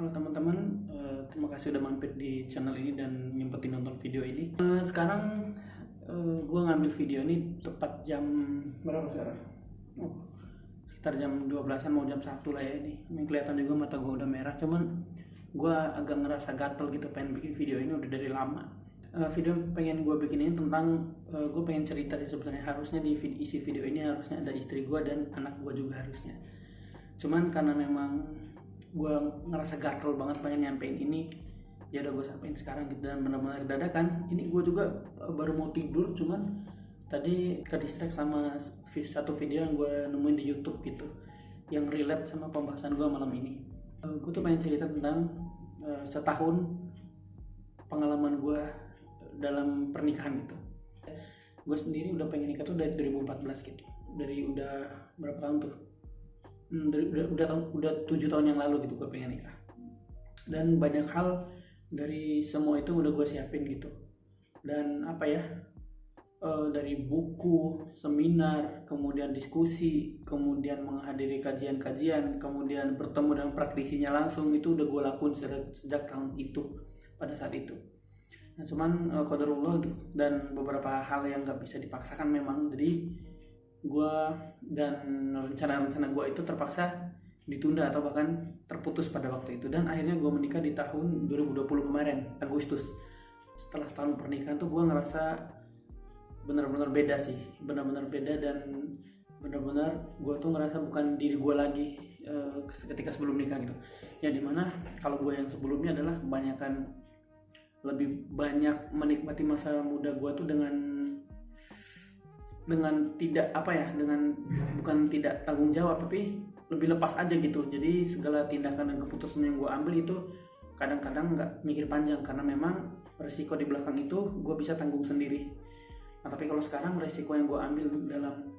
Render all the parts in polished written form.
Halo teman-teman, terima kasih udah mampir di channel ini dan nyempetin nonton video ini. Sekarang gue ngambil video ini tepat jam berapa sekarang? Sekitar jam 12-an mau jam 1 lah ya ini. Ini kelihatan juga mata gue udah merah, cuman gue agak ngerasa gatel gitu pengen bikin video ini udah dari lama. Video pengen gue bikin ini tentang gue pengen cerita sih sebenarnya. Harusnya di isi video ini harusnya ada istri gue dan anak gue juga harusnya. Cuman karena memang gue ngerasa gatel banget pengen nyampein ini, ya udah gue sampein sekarang gitu. Dan benar-benar dadakan. Ini gue juga baru mau tidur, cuman tadi ke distract sama satu video yang gue nemuin di YouTube gitu, yang relate sama pembahasan gue malam ini. Gue tuh pengen cerita tentang setahun pengalaman gue dalam pernikahan gitu. Gue sendiri udah pengen nikah tuh dari 2014 gitu, dari udah berapa tahun tuh, udah 7 tahun yang lalu gitu gue pengen nikah. Dan banyak hal dari semua itu udah gue siapin gitu. Dan apa ya, dari buku, seminar, kemudian diskusi, kemudian menghadiri kajian-kajian, kemudian bertemu dengan praktisinya langsung, itu udah gue lakuin sejak tahun itu, pada saat itu. Nah cuman qadarullah dan beberapa hal yang gak bisa dipaksakan memang, jadi gue dan rencana-rencana gue itu terpaksa ditunda atau bahkan terputus pada waktu itu. Dan akhirnya gue menikah di tahun 2020 kemarin, Agustus. Setelah setahun pernikahan tuh gue ngerasa benar-benar beda sih, benar-benar beda. Dan benar-benar gue tuh ngerasa bukan diri gue lagi ketika sebelum nikah gitu. Ya dimana kalau gue yang sebelumnya adalah kebanyakan lebih banyak menikmati masa muda gue tuh dengan tidak apa ya, dengan bukan tidak tanggung jawab, tapi lebih lepas aja gitu. Jadi segala tindakan dan keputusan yang gue ambil itu kadang-kadang nggak mikir panjang, karena memang resiko di belakang itu gue bisa tanggung sendiri. Nah tapi kalau sekarang resiko yang gue ambil dalam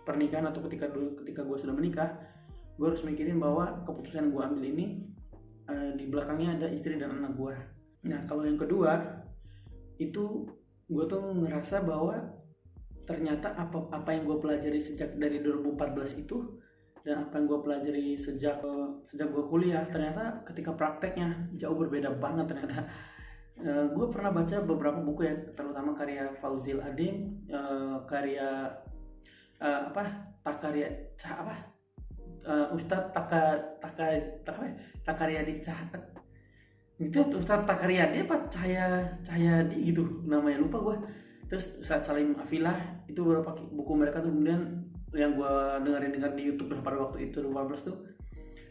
pernikahan atau ketika gue sudah menikah, gue harus mikirin bahwa keputusan yang gue ambil ini di belakangnya ada istri dan anak gue. Nah kalau yang kedua itu gue tuh ngerasa bahwa ternyata apa yang gue pelajari sejak dari 2014 itu dan apa yang gue pelajari sejak gue kuliah, ternyata ketika prakteknya jauh berbeda banget ternyata. Gue pernah baca beberapa buku ya, terutama karya Fauzil Adim, karya Ustadz Takaryadi itu Ustadz Takaryadi apa Cahyadi gitu namanya, lupa gue. Terus Ustadz Salim Afilah, itu beberapa buku mereka tuh kemudian yang gue dengar di YouTube pada waktu itu 2014 tuh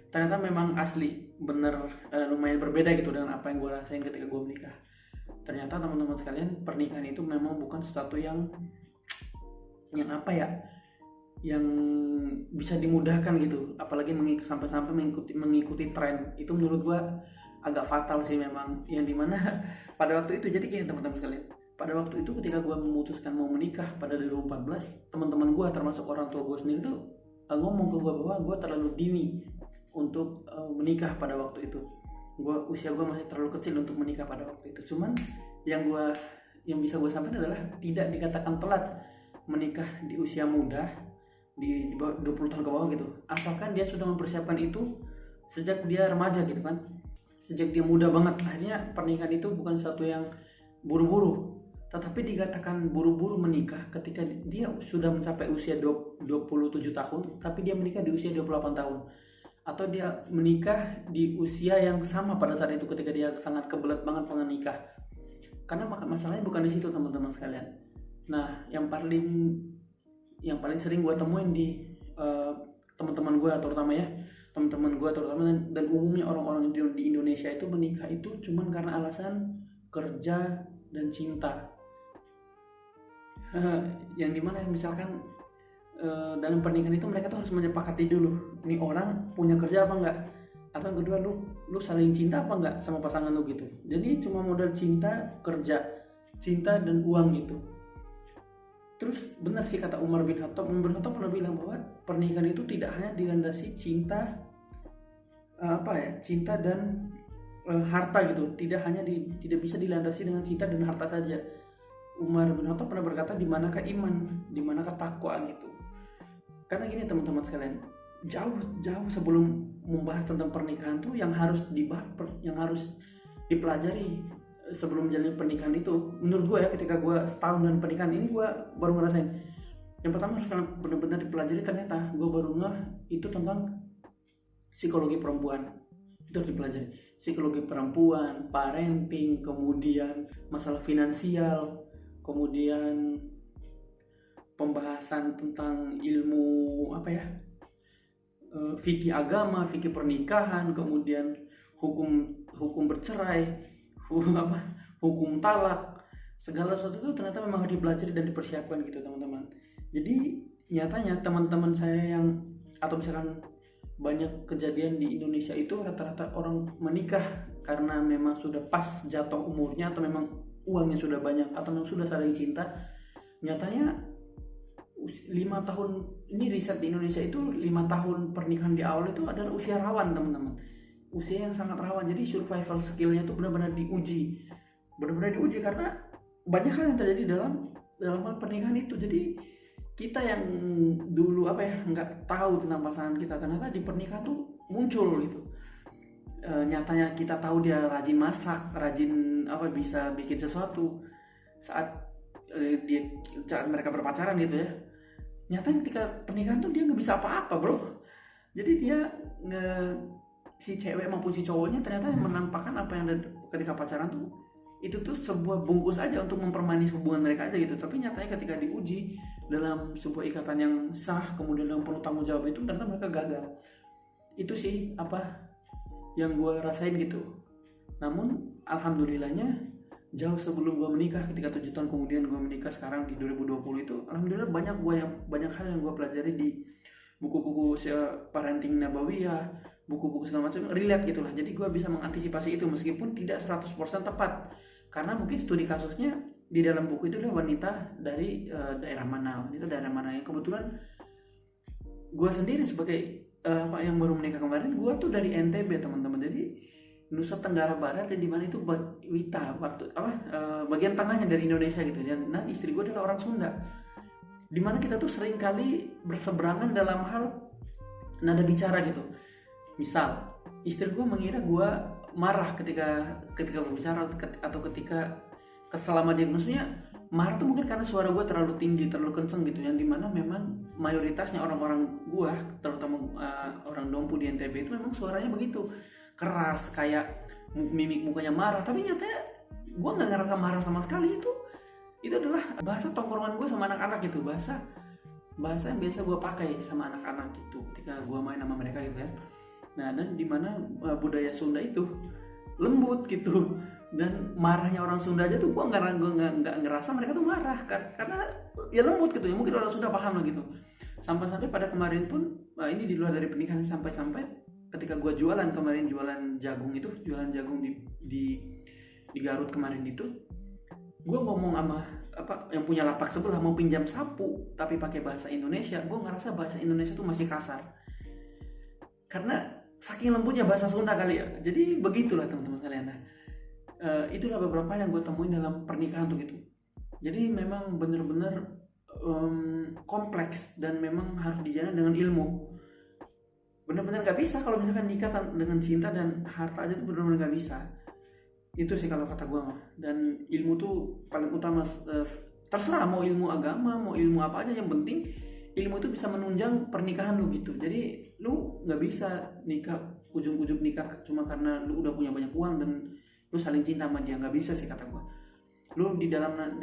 ternyata memang asli bener, lumayan berbeda gitu dengan apa yang gue rasain ketika gue menikah. Ternyata teman-teman sekalian, pernikahan itu memang bukan sesuatu yang apa ya, yang bisa dimudahkan gitu, apalagi sampai mengikuti tren. Itu menurut gue agak fatal sih memang, yang dimana pada waktu itu. Jadi gini teman-teman sekalian, pada waktu itu ketika gue memutuskan mau menikah pada 2014, teman-teman gue termasuk orang tua gue sendiri tuh ngomong ke gue bahwa gue terlalu dini untuk menikah pada waktu itu. Usia gue masih terlalu kecil untuk menikah pada waktu itu. Cuman yang bisa gue sampaikan adalah tidak dikatakan telat menikah di usia muda, di 20 tahun ke bawah gitu, asalkan dia sudah mempersiapkan itu sejak dia remaja gitu kan, sejak dia muda banget. Akhirnya pernikahan itu bukan sesuatu yang buru-buru, tetapi dikatakan buru-buru menikah ketika dia sudah mencapai usia 27 tahun tapi dia menikah di usia 28 tahun, atau dia menikah di usia yang sama pada saat itu ketika dia sangat kebelet banget pengen nikah. Karena masalahnya bukan di situ teman-teman sekalian. Nah yang paling sering gue temuin di teman-teman gue terutama dan umumnya orang-orang di Indonesia itu menikah itu cuman karena alasan kerja dan cinta. Yang dimana misalkan dalam pernikahan itu mereka tuh harus menyepakati dulu, ini orang punya kerja apa enggak, atau yang kedua lu saling cinta apa enggak sama pasangan lu gitu. Jadi cuma modal cinta, kerja, cinta dan uang gitu. Terus benar sih kata Umar bin Khattab pernah bilang bahwa pernikahan itu tidak hanya dilandasi cinta cinta dan harta gitu, tidak bisa dilandasi dengan cinta dan harta saja. Umar bin Khattab pernah berkata, di manakah iman, di manakah takwa gitu. Karena gini teman-teman sekalian, jauh sebelum membahas tentang pernikahan tuh yang harus dibahas, yang harus dipelajari sebelum menjalin pernikahan itu. Menurut gue ya, ketika gue setahun dan pernikahan ini gue baru ngerasain. Yang pertama harus kalian benar-benar dipelajari, ternyata gue baru ngeh itu tentang psikologi perempuan. Itu harus dipelajari. Psikologi perempuan, parenting, kemudian masalah finansial, kemudian pembahasan tentang ilmu fikih agama, fikih pernikahan, kemudian hukum bercerai, hukum talak, segala sesuatu itu ternyata memang harus dipelajari dan dipersiapkan gitu teman-teman. Jadi nyatanya teman-teman saya yang, atau misalkan banyak kejadian di Indonesia itu rata-rata orang menikah karena memang sudah pas jatuh umurnya, atau memang uangnya sudah banyak, atau memang sudah saling cinta. Nyatanya 5 tahun ini, riset di Indonesia itu 5 tahun pernikahan di awal itu adalah usia rawan teman-teman, usia yang sangat rawan. Jadi survival skillnya itu benar-benar diuji, karena banyak hal yang terjadi dalam hal pernikahan itu. Jadi kita yang dulu nggak tahu tentang pasangan kita, ternyata di pernikahan tuh muncul gitu. Nyatanya kita tahu dia rajin masak, rajin bisa bikin sesuatu saat mereka berpacaran gitu ya. Nyatanya ketika pernikahan tuh dia nggak bisa apa-apa bro. Jadi dia si cewek maupun si cowoknya ternyata menampakkan apa yang ada ketika pacaran tuh, itu tuh sebuah bungkus aja untuk mempermanis hubungan mereka aja gitu. Tapi nyatanya ketika diuji dalam sebuah ikatan yang sah, kemudian yang penuh tanggung jawab, itu ternyata mereka gagal. Itu sih yang gue rasain gitu. Namun alhamdulillahnya jauh sebelum gue menikah, ketika 7 tahun kemudian gue menikah sekarang di 2020 itu, alhamdulillah banyak hal yang gue pelajari di buku-buku parenting nabawiyah, buku-buku segala macam, relate gitulah. Jadi gue bisa mengantisipasi itu meskipun tidak 100% tepat, karena mungkin studi kasusnya di dalam buku itu adalah wanita dari daerah mana yang kebetulan gue sendiri sebagai yang baru menikah kemarin, gue tuh dari NTB teman-teman. Jadi Nusa Tenggara Barat, yang dimana itu bagian tengahnya dari Indonesia gitu. Dan istri gue adalah orang Sunda, dimana kita tuh sering kali berseberangan dalam hal nada bicara gitu. Misal istri gue mengira gue marah ketika berbicara, atau ketika kesel sama dia. Maksudnya marah tuh mungkin karena suara gue terlalu tinggi, terlalu kenceng gitu, yang dimana memang mayoritasnya orang-orang gue, terutama orang Dompu di NTB itu memang suaranya begitu keras, kayak mimik mukanya marah. Tapi nyatanya gue nggak ngerasa marah sama sekali. Itu adalah bahasa tongkrongan gue sama anak-anak gitu, bahasa yang biasa gue pakai sama anak-anak gitu ketika gue main sama mereka gitu kan. Nah, dan dimana budaya Sunda itu lembut gitu, dan marahnya orang Sunda aja tuh gue nggak ngerasa mereka tuh marah karena ya lembut gitu ya. Mungkin orang Sunda paham lah gitu. Sampai pada kemarin pun ini di luar dari pernikahan, sampai ketika gue jualan jagung di Garut kemarin itu, gue ngomong sama yang punya lapak sebelah mau pinjam sapu tapi pakai bahasa Indonesia. Gue ngerasa bahasa Indonesia tuh masih kasar karena saking lembutnya bahasa Sunda kali ya. Jadi begitulah teman-teman sekalian. Itulah beberapa yang gue temuin dalam pernikahan tuh gitu. Jadi memang benar-benar kompleks dan memang harus dijalani dengan ilmu. Benar-benar gak bisa kalau misalkan nikah dengan cinta dan harta aja tuh benar-benar gak bisa. Itu sih kalau kata gue mah. Dan ilmu tuh paling utama. Terserah mau ilmu agama, mau ilmu apa aja, yang penting ilmu itu bisa menunjang pernikahan lu gitu. Jadi lu gak bisa nikah, ujung-ujung nikah cuma karena lu udah punya banyak uang dan lu saling cinta sama dia. Gak bisa sih kata gue. Lu di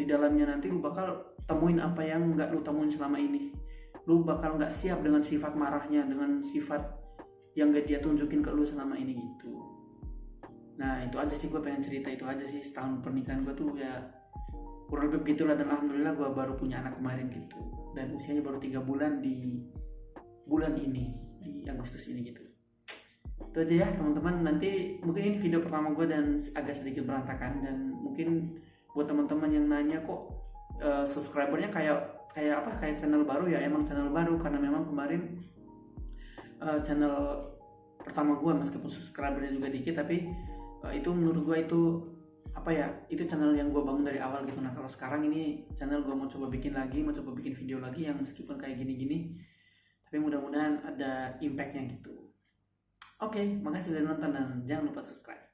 dalamnya nanti lu bakal temuin apa yang gak lu temuin selama ini. Lu bakal gak siap dengan sifat marahnya, dengan sifat yang gak dia tunjukin ke lu selama ini gitu. Nah itu aja sih gue pengen cerita, itu aja sih setahun pernikahan gue tuh ya kurang lebih begitulah. Dan alhamdulillah gue baru punya anak kemarin gitu, dan usianya baru 3 bulan di bulan ini, di Agustus ini gitu. Itu aja ya teman-teman. Nanti mungkin ini video pertama gue dan agak sedikit berantakan, dan mungkin buat teman-teman yang nanya kok subscribernya kayak channel baru, ya emang channel baru karena memang kemarin channel pertama gue, meskipun subscribernya juga dikit, tapi itu menurut gue itu channel yang gue bangun dari awal gitu. Nah kalau sekarang ini channel gue mau coba bikin video lagi yang meskipun kayak gini-gini, tapi mudah-mudahan ada impactnya gitu. Oke, makasih sudah nonton dan jangan lupa subscribe.